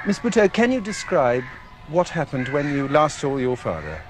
Miss Bhutto, can you describe what happened when you last saw your father?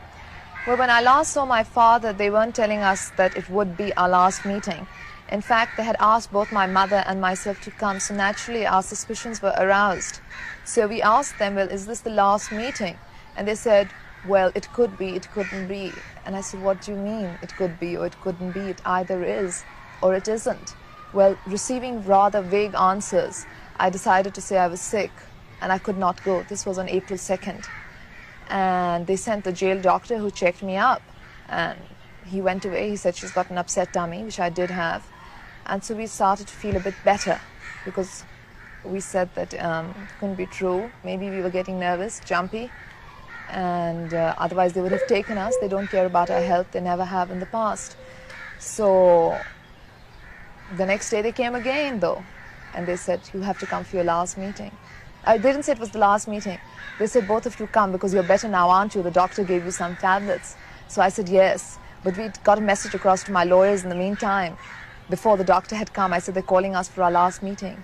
Well, when I last saw my father, they weren't telling us that it would be our last meeting. In fact, they had asked both my mother and myself to come, so naturally our suspicions were aroused. So we asked them, well, is this the last meeting? And they said, well, it could be, it couldn't be. And I said, what do you mean, it could be or it couldn't be? It either is or it isn't. Well, receiving rather vague answers, I decided to say I was sick and I could not go. This was on April 2nd. And they sent the jail doctor who checked me up. And he went away. He said she's got an upset tummy, which I did have. And so we started to feel a bit better because we said that it couldn't be true. Maybe we were getting nervous, jumpy. And otherwise they would have taken us. They don't care about our health. They never have in the past. So the next day they came again, though. And they said, you have to come for your last meeting. They didn't say it was the last meeting. They said, both of you come because you're better now, aren't you? The doctor gave you some tablets. So I said, yes. But we got a message across to my lawyers in the meantime. Before the doctor had come, I said, they're calling us for our last meeting.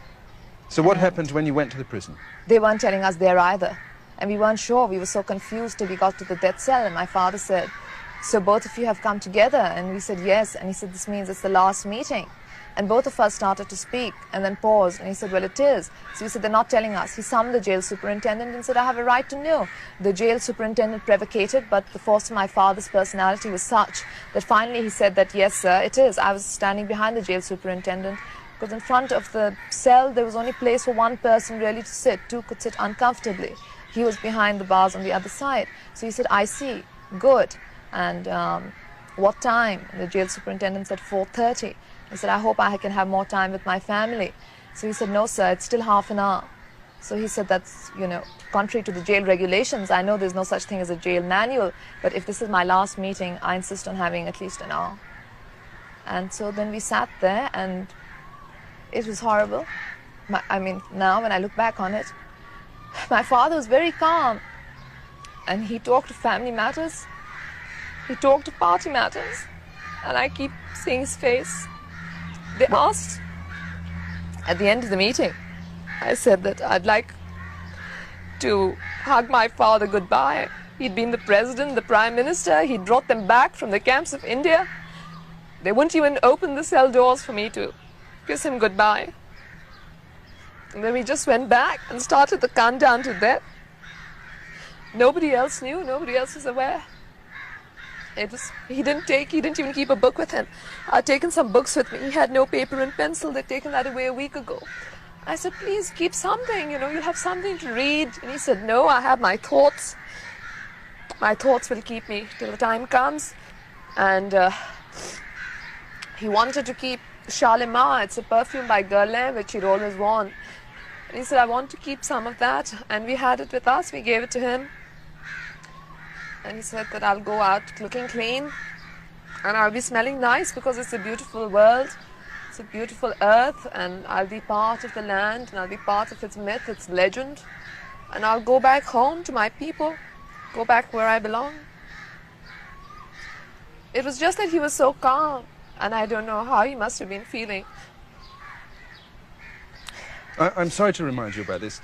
So what happened when you went to the prison? They weren't telling us there either. And we weren't sure. We were so confused till we got to the death cell. And my father said, so both of you have come together? And we said, yes. And he said, this means it's the last meeting. And both of us started to speak and then paused. And he said, well, it is. So we said, they're not telling us. He summoned the jail superintendent and said, I have a right to know. The jail superintendent prevocated, but the force of my father's personality was such that finally he said that, yes, sir, it is. I was standing behind the jail superintendent because in front of the cell, there was only place for one person really to sit. Two could sit uncomfortably. He was behind the bars on the other side. So he said, I see. Good. And what time? And the jail superintendent said 4:30. He said, I hope I can have more time with my family. So he said, no, sir, it's still half an hour. So he said, that's, contrary to the jail regulations. I know there's no such thing as a jail manual, but if this is my last meeting, I insist on having at least an hour. And so then we sat there, and it was horrible. Now when I look back on it, my father was very calm. And he talked of family matters. He talked of party matters. And I keep seeing his face. They asked at the end of the meeting, I said that I'd like to hug my father goodbye. He'd been the president, the prime minister. He'd brought them back from the camps of India. They wouldn't even open the cell doors for me to kiss him goodbye. And then we just went back and started the countdown to death. Nobody else knew, nobody else was aware. He didn't even keep a book with him. I'd taken some books with me. He had no paper and pencil. They'd taken that away a week ago. I said, please keep something, you'll have something to read. And he said, no, I have my thoughts. My thoughts will keep me till the time comes. And he wanted to keep Shalimar. It's a perfume by Guerlain, which he'd always worn. And he said, I want to keep some of that. And we had it with us. We gave it to him. And he said that I'll go out looking clean and I'll be smelling nice because it's a beautiful world, it's a beautiful earth, and I'll be part of the land and I'll be part of its myth, its legend, and I'll go back home to my people, go back where I belong. It was just that he was so calm, and I don't know how he must have been feeling. I'm sorry to remind you about this.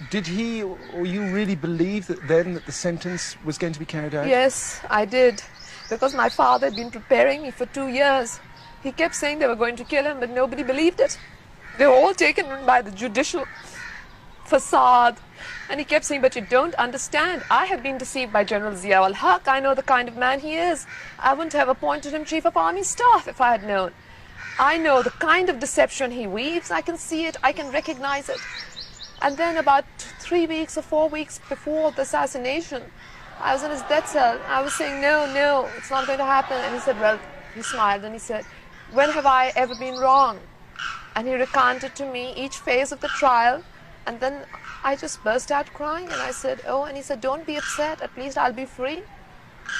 Did he or you really believe that the sentence was going to be carried out? Yes, I did. Because my father had been preparing me for 2 years. He kept saying they were going to kill him, but nobody believed it. They were all taken in by the judicial facade. And he kept saying, but you don't understand. I have been deceived by General Zia-ul-Haq. I know the kind of man he is. I wouldn't have appointed him Chief of Army Staff if I had known. I know the kind of deception he weaves. I can see it. I can recognize it. And then about 3 weeks or 4 weeks before the assassination, I was in his death cell. I was saying, no, it's not going to happen. And he said, well, he smiled and he said, when have I ever been wrong? And he recounted to me each phase of the trial. And then I just burst out crying and I said, oh, and he said, don't be upset. At least I'll be free.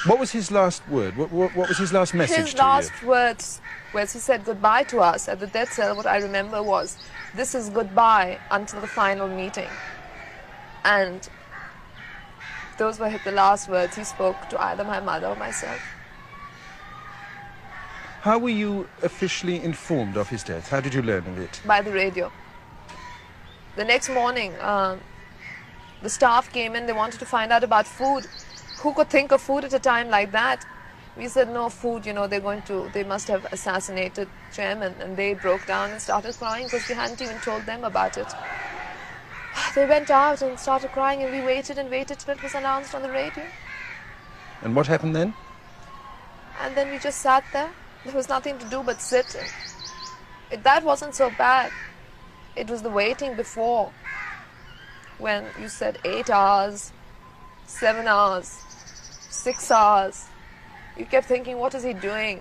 What was his last word? What was his last message to you? His last words, where he said goodbye to us at the death cell, what I remember was, this is goodbye until the final meeting. And those were the last words he spoke to either my mother or myself. How were you officially informed of his death? How did you learn of it? By the radio. The next morning, the staff came in. They wanted to find out about food. Who could think of food at a time like that? We said no food. They must have assassinated chairman, and they broke down and started crying because we hadn't even told them about it. They went out and started crying, and we waited and waited till it was announced on the radio. And what happened then? And then we just sat there. There was nothing to do but sit. That wasn't so bad. It was the waiting before, when you said 8 hours, 7 hours, 6 hours. You kept thinking, what is he doing?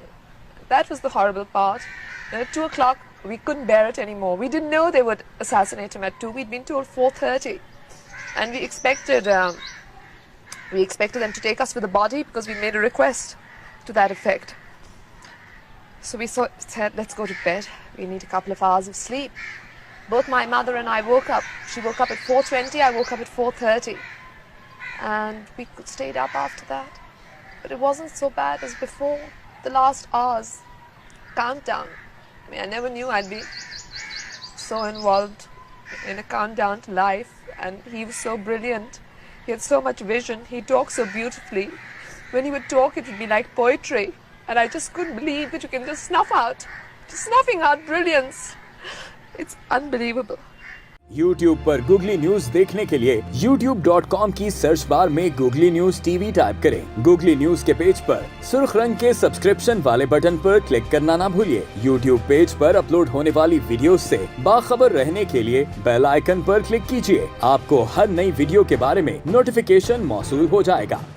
That was the horrible part. Then at 2 o'clock, we couldn't bear it anymore. We didn't know they would assassinate him at 2. We'd been told 4:30. And we expected them to take us with the body because we made a request to that effect. So we said, let's go to bed. We need a couple of hours of sleep. Both my mother and I woke up. She woke up at 4:20, I woke up at 4:30. And we stayed up after that. But it wasn't so bad as before. The last hours, countdown. I never knew I'd be so involved in a countdown to life. And he was so brilliant. He had so much vision. He talked so beautifully. When he would talk, it would be like poetry. And I just couldn't believe that you can just snuffing out brilliance. It's unbelievable. YouTube पर Google news देखने के लिए youtube.com की search bar में Google news TV type करें। Google news के page पर सुर्ख रंग के सब्सक्रिप्शन वाले बटन पर क्लिक करना ना भूलिए। YouTube पेज पर अपलोड होने वाली वीडियोस से बाखबर रहने के लिए बेल आइकन पर क्लिक कीजिए। आपको हर नई वीडियो के बारे में नोटिफिकेशन मौसूल हो जाएगा।